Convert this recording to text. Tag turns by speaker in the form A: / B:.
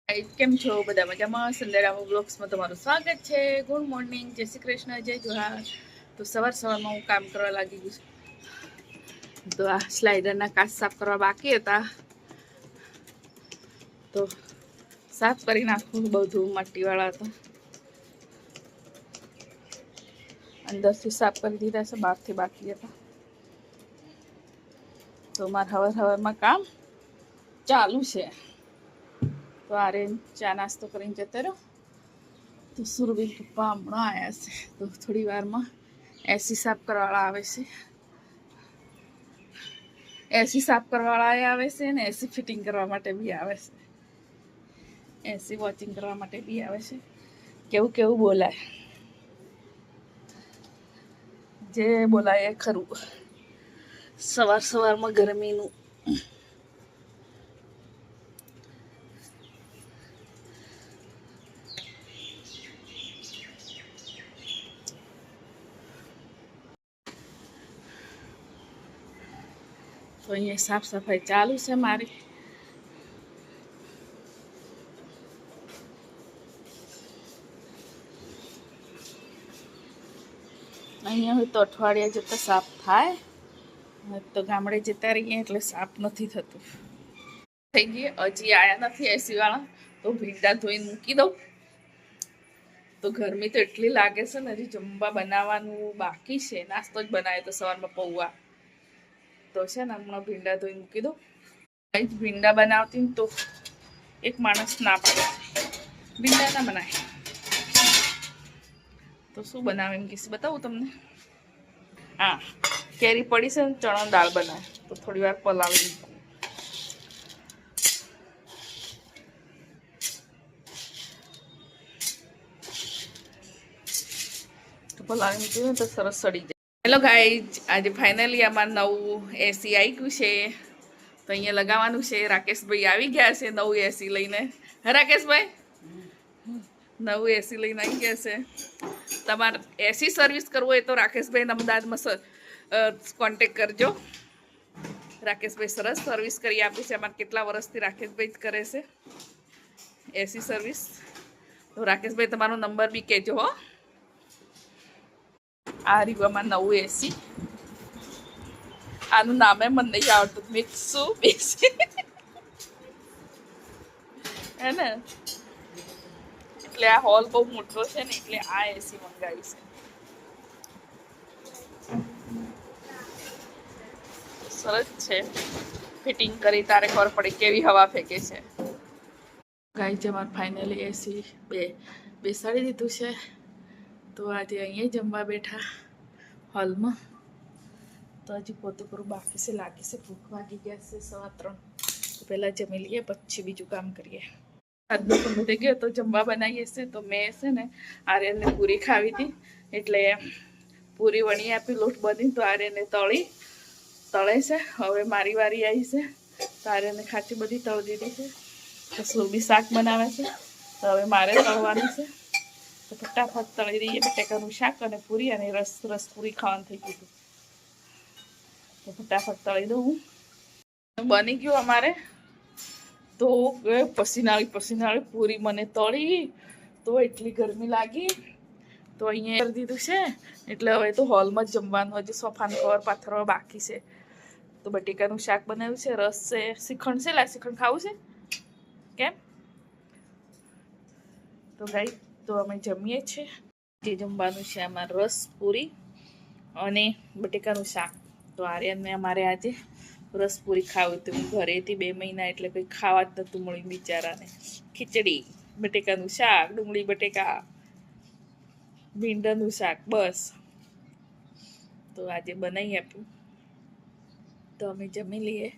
A: કેમ છો બધા મજામાં? સંદેરામા બ્લોગ્સમાં તમારું સ્વાગત છે. ગુડ મોર્નિંગ, જય શ્રી કૃષ્ણ, જય જોહાર. તો સવારમાં હું કામ કરવા લાગી ગઈ છું. તો આ સ્લાઇડરના કાચ સાફ કરવા બાકી હતા, તો સાફ કરી નાખું. બધું માટીવાળા હતા, અંદરથી સાફ કરી દીધા છે, બહારથી બાકી હતા. તો મારા હવારમાં કામ ચાલુ છે. તો આરે ચા નાસ્તો કરીને જતો રહ્યો. તો સુરભી પપ્પા હમણાં આવ્યા છે, તો થોડી વારમાં એસી સાફ કરવાવાળા આવે છે. એસી સાફ કરવાવાળા આવે છે ને એસી ફિટિંગ કરવા માટે બી આવે છે. એસી વોચિંગ કરવા માટે બી આવે છે. કેવું કેવું બોલાય, જે બોલાય એ ખરું. સવારમાં ગરમીનું તો અહીંયા સાફ સફાઈ ચાલુ છે મારી. અહીંયા હોય તો અઠવાડિયા જતાં સાફ થાય, તો ગામડે જતા રહીએ એટલે સાફ નથી થતું. થઈ ગઈ હજી આયા નથી એસી વાળા, તો ભીંડા ધોઈને મૂકી દઉં. તો ગરમી તો એટલી લાગે છે ને, હજી જમવા બનાવવાનું બાકી છે. નાસ્તો જ બનાવ્યો તો સવારમાં પૌવા, તો છે ને હમણાં ભીંડા ધોઈને મૂકી દઉં. ભીંડા બનાવતી ને તો એક માણસ ના પડે, ભીંડા ના બનાય તો શું બનાવે એમ કીશ બતાવું તમને. હા, કેરી પડી છે ને, ચણાની દાળ બનાવે તો થોડી વાર પલાવી દીધું. પલાવી મૂક્યું તો સરસ સડી જાય. હેલો ગાઈઝ, આજે ફાઇનલી અમારે નવું એસી આવી ગયું છે, તો અહીંયા લગાવવાનું છે. રાકેશભાઈ આવી ગયા છે નવું એસી લઈને. રાકેશભાઈ નવું એસી લઈને આવી ગયા છે. તમારે એસી સર્વિસ કરવું હોય તો રાકેશભાઈને અમદાવાદમાં કોન્ટેક કરજો. રાકેશભાઈ સરસ સર્વિસ કરી આપી છે. અમારે કેટલા વર્ષથી રાકેશભાઈ જ કરે છે એસી સર્વિસ. તો રાકેશભાઈ તમારો નંબર બી કહેજો હો. આ રીવામાં નવું એસી, આનું નામે મને નહીં આવડતું, મિત્સુબિશી હે ને. એટલે આ હોલ બહુ મોટો છે ને, એટલે આ એસી મંગાવી છે. સરસ છે, ફિટિંગ કરી તારે ખબર પડે કેવી હવા ફેંકે છે. ગાઈ જમાર ફાઇનલી એસી બેસાડી દીધું છે. તો આજે અહીંયા જમવા બેઠા હોલમાં. તો હજી પોતું પૂરું બાકી છે, લાગે છે ભૂખ વાગી ગયા છે 3:15. તો પહેલાં જમી લઈએ, પછી બીજું કામ કરીએ. આજનો સમય થઈ ગયો તો જમવા બનાવીએ છે. તો મેં છે ને આર્યનને પૂરી ખાવી હતી, એટલે પૂરી વણી આપી, લોટ બની. તો આર્યને તળે છે. હવે મારી વારી આવી છે, તો આર્યને ખાચી બધી તળી દીધી છે. તો સુરભી શાક બનાવે છે, તો હવે મારે તળવાનું છે. તો ફટાફટ તળી દઈએ બટેકાનું શાક અને પૂરી, અને રસ પૂરી ખાવાનું થઈ ગયું. તો ફટાફટ તળી દઉં. બની ગયું અમારે. તો પસીનાળી પૂરી મને તળી, તો એટલી ગરમી લાગી. તો અહીંયા કરી દીધું છે, એટલે હવે તો હોલમાં જ જમવાનું. હજી સોફાનું કવર પાથરવા બાકી છે. તો બટેકાનું શાક બનાવ્યું છે, રસ છે, શ્રીખંડ છે. શ્રીખંડ ખાવું છે કેમ? તો ગાઈ, તો અમે જમીએ છીએ. જે જમવાનું છે આમાં રસ પૂરી અને બટેકાનું શાક. તો આર્યનને અમારે આજે રસ પૂરી ખાવી હતી. હું ઘરે હતી 2 મહિના, એટલે કંઈ ખાવા જ નહોતું મળ્યું બિચારાને. ખીચડી, બટેકાનું શાક, ડુંગળી બટેકા, ભીંડાનું શાક, બસ. તો આજે બનાવી આપ્યું, તો અમે જમી લઈએ.